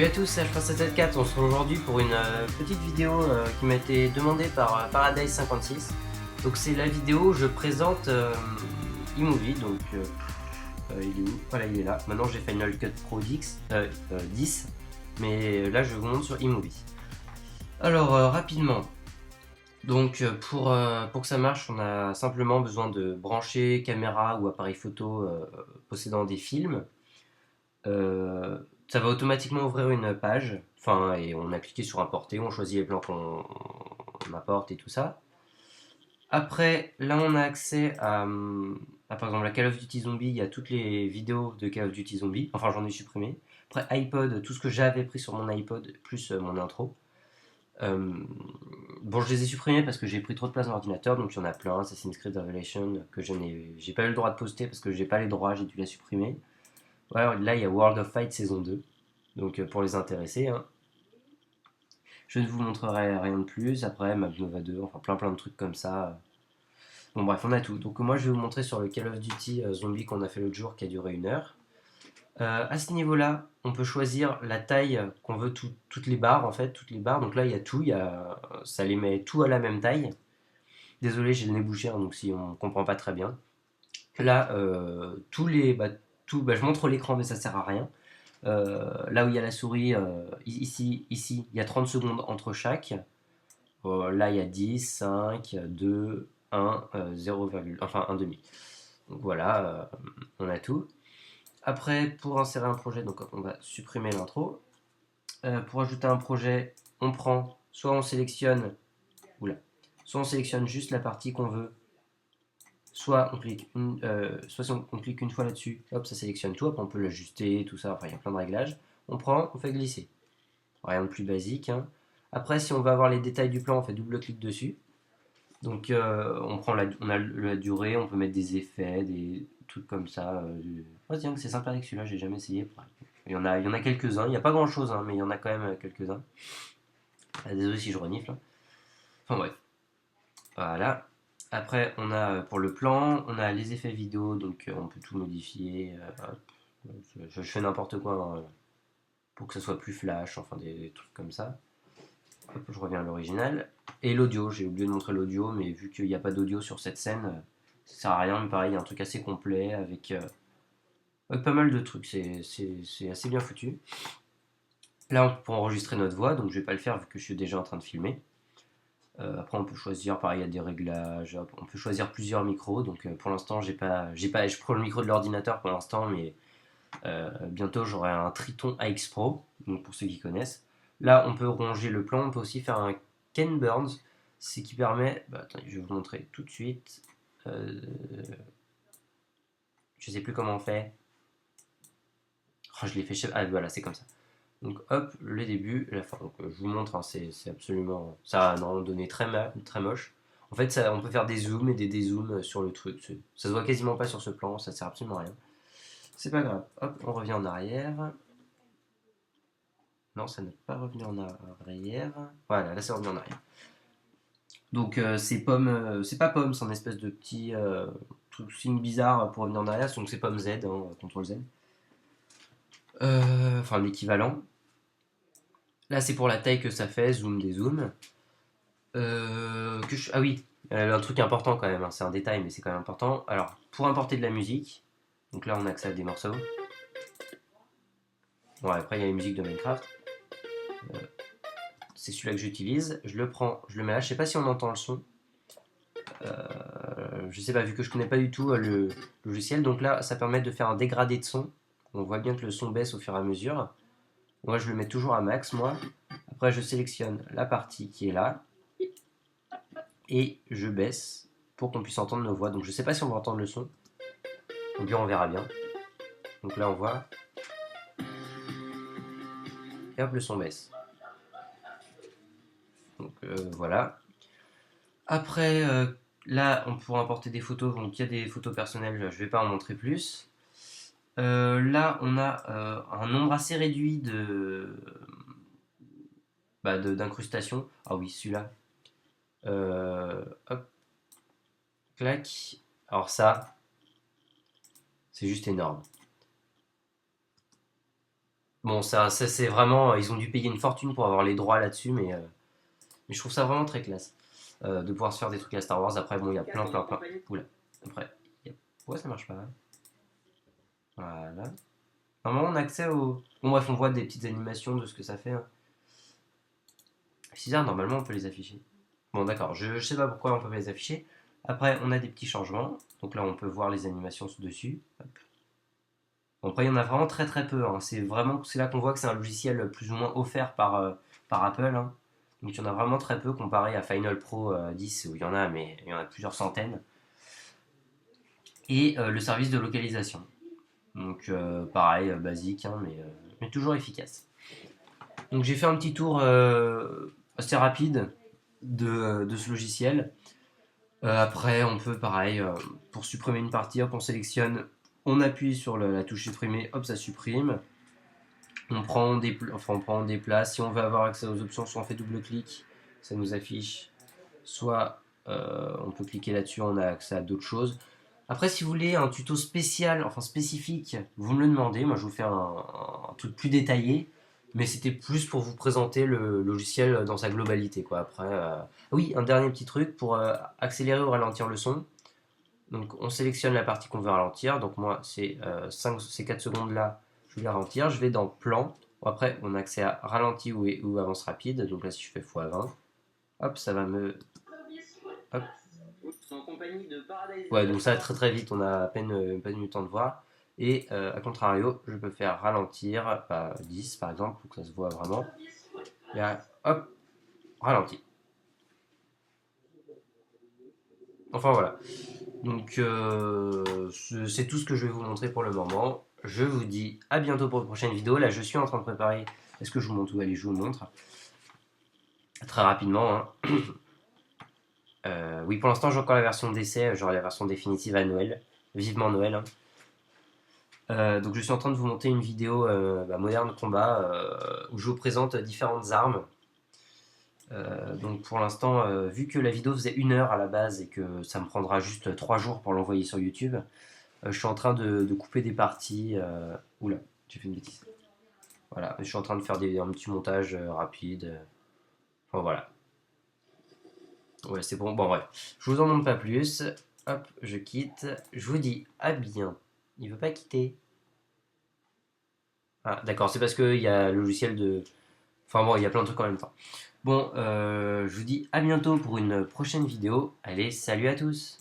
Salut à tous, c'est H774, on se retrouve aujourd'hui pour une petite vidéo qui m'a été demandée par Paradise56. Donc c'est la vidéo où je présente eMovie, donc il est où? Voilà, il est là. Maintenant j'ai Final Cut Pro 10, mais là je vous montre sur eMovie. Alors rapidement, donc pour que ça marche, on a simplement besoin de brancher caméra ou appareil photo possédant des films. Ça va automatiquement ouvrir une page, enfin, et on a cliqué sur importer, on choisit les plans qu'on apporte et tout ça. Après, là on a accès par exemple, la Call of Duty Zombie, il y a toutes les vidéos de Call of Duty Zombie, enfin j'en ai supprimé. Après, iPod, tout ce que j'avais pris sur mon iPod, plus mon intro. Bon, je les ai supprimés parce que j'ai pris trop de place dans l'ordinateur, donc il y en a plein. Assassin's Creed Revelation, que j'ai pas eu le droit de poster parce que j'ai pas les droits, j'ai dû la supprimer. Ouais, là il y a World of Fight saison 2. Donc pour les intéressés, hein. Je ne vous montrerai rien de plus. Après, Map Nova 2, enfin plein de trucs comme ça. Bon bref, on a tout. Donc moi je vais vous montrer sur le Call of Duty Zombie qu'on a fait l'autre jour qui a duré 1 heure. À ce niveau-là, on peut choisir la taille qu'on veut, toutes les barres en fait, toutes les barres. Donc là il y a tout, ça les met tout à la même taille. Désolé, j'ai le nez bouché, hein, donc si on ne comprend pas très bien. Là, je montre l'écran mais ça sert à rien. Là où il y a la souris, ici, il y a 30 secondes entre chaque. Là, il y a 10, 5, 2, 1, 0, enfin 1 demi. Donc voilà, on a tout. Après, pour insérer un projet, donc on va supprimer l'intro. Pour ajouter un projet, on prend, soit on sélectionne, soit on sélectionne juste la partie qu'on veut, soit on clique une fois là-dessus, hop, ça sélectionne tout, après on peut l'ajuster, tout ça, enfin il y a plein de réglages. On prend, on fait glisser. Rien de plus basique, hein. Après, si on va avoir les détails du plan, on fait double-clic dessus. Donc, on a la durée, on peut mettre des effets, des trucs comme ça. Tiens, c'est sympa avec celui-là, j'ai jamais essayé. Il y en a quelques-uns. Il n'y a pas grand-chose, hein, mais il y en a quand même quelques-uns. Désolé si je renifle, hein. Enfin bref. Voilà. Après, on a pour le plan, on a les effets vidéo, donc on peut tout modifier. Je fais n'importe quoi, hein, pour que ça soit plus flash, enfin des trucs comme ça. Hop, je reviens à l'original. Et l'audio, j'ai oublié de montrer l'audio, mais vu qu'il n'y a pas d'audio sur cette scène, ça sert à rien. Mais pareil, il y a un truc assez complet avec pas mal de trucs. C'est assez bien foutu. Là, on peut enregistrer notre voix, donc je vais pas le faire vu que je suis déjà en train de filmer. Après, on peut choisir, pareil, il y a des réglages. On peut choisir plusieurs micros. Donc pour l'instant, je prends le micro de l'ordinateur pour l'instant, mais bientôt j'aurai un Triton AX Pro, donc pour ceux qui connaissent. Là, on peut ronger le plan, on peut aussi faire un Ken Burns, ce qui permet. Attendez, je vais vous montrer tout de suite. Je sais plus comment on fait. Oh, je l'ai fait. Ah, voilà, c'est comme ça. Donc, hop, le début, la fin. Donc, je vous montre, hein, c'est absolument. Ça a un donné très moche. En fait, on peut faire des zooms et des dézooms sur le truc. Ça se voit quasiment pas sur ce plan, ça sert absolument à rien. C'est pas grave. Hop, on revient en arrière. Non, ça n'est pas revenu en arrière. Voilà, là c'est revenu en arrière. Donc c'est pas pomme, c'est un espèce de petit truc signe bizarre pour revenir en arrière. Donc c'est pomme Z, hein, CTRL Z. Enfin l'équivalent. Là c'est pour la taille que ça fait, zoom dézoom. Ah oui, un truc important quand même, hein, c'est un détail mais c'est quand même important. Alors pour importer de la musique, donc là on a accès à des morceaux. Bon après il y a les musiques de Minecraft. C'est celui-là que j'utilise. Je le prends, je le mets là. Je sais pas si on entend le son. Je sais pas, vu que je connais pas du tout le logiciel. Donc là, ça permet de faire un dégradé de son. On voit bien que le son baisse au fur et à mesure. Moi, je le mets toujours à max, moi. Après, je sélectionne la partie qui est là. Et je baisse pour qu'on puisse entendre nos voix. Donc je sais pas si on va entendre le son. Ou bien on verra bien. Donc là, on voit. Et hop, le son baisse. Donc voilà. Après, là, on pourra importer des photos. Donc il y a des photos personnelles, je ne vais pas en montrer plus. Là, on a un nombre assez réduit d'incrustations. Ah oui, celui-là. Hop, clac. Alors ça, c'est juste énorme. Bon, ça c'est vraiment. Ils ont dû payer une fortune pour avoir les droits là-dessus, mais je trouve ça vraiment très classe. De pouvoir se faire des trucs à Star Wars. Après, bon, il y a plein. Oula. Après, pourquoi ça marche pas? Voilà. Normalement, on a accès au. Bon, bref, on voit des petites animations de ce que ça fait, hein. 6 heures, normalement, on peut les afficher. Bon, d'accord, je sais pas pourquoi on peut pas les afficher. Après, on a des petits changements. Donc là, on peut voir les animations dessus. Hop. Bon, après, il y en a vraiment très peu, hein. C'est là qu'on voit que c'est un logiciel plus ou moins offert par Apple, hein. Donc il y en a vraiment très peu comparé à Final Pro 10 où il y en a, mais il y en a plusieurs centaines. Et le service de localisation. Donc pareil, basique, hein, mais toujours efficace. Donc j'ai fait un petit tour assez rapide de ce logiciel. Après, on peut pareil, pour supprimer une partie, hop, on sélectionne, on appuie sur la touche supprimer, hop, ça supprime. On prend des places. Si on veut avoir accès aux options, soit on fait double-clic, ça nous affiche, soit on peut cliquer là-dessus, on a accès à d'autres choses. Après, si vous voulez un tuto spécial, enfin spécifique, vous me le demandez. Moi, je vous fais un truc plus détaillé, mais c'était plus pour vous présenter le logiciel dans sa globalité, quoi. Après, oui, un dernier petit truc pour accélérer ou ralentir le son. Donc, on sélectionne la partie qu'on veut ralentir. Donc, moi, ces 4 secondes là, je vais les ralentir. Je vais dans plan. Bon, après, on a accès à ralenti ou avance rapide. Donc là, si je fais x20, hop, ça va me. Hop. Ouais, donc ça va très vite, on a à peine eu le temps de voir. Et à contrario, je peux faire ralentir, 10 par exemple, pour que ça se voit vraiment. Et hop, ralenti. Enfin voilà. Donc c'est tout ce que je vais vous montrer pour le moment. Je vous dis à bientôt pour une prochaine vidéo. Là, je suis en train de préparer. Est-ce que je vous montre où aller? Je vous montre très rapidement, hein. Oui, pour l'instant, j'ai encore la version d'essai. J'aurai la version définitive à Noël. Vivement Noël, hein. Donc je suis en train de vous monter une vidéo moderne combat où je vous présente différentes armes. Donc pour l'instant, vu que la vidéo faisait 1 heure à la base et que ça me prendra juste 3 jours pour l'envoyer sur YouTube, je suis en train de couper des parties. Oula, j'ai fait une bêtise. Voilà, je suis en train de faire un petit montage rapide. Enfin voilà. Ouais, c'est bon. Bon, bref. Je vous en montre pas plus. Hop, je quitte. Je vous dis à bien. Il veut pas quitter. Ah, d'accord, c'est parce qu'il y a le logiciel de. Enfin bon, il y a plein de trucs en même temps. Bon, je vous dis à bientôt pour une prochaine vidéo. Allez, salut à tous!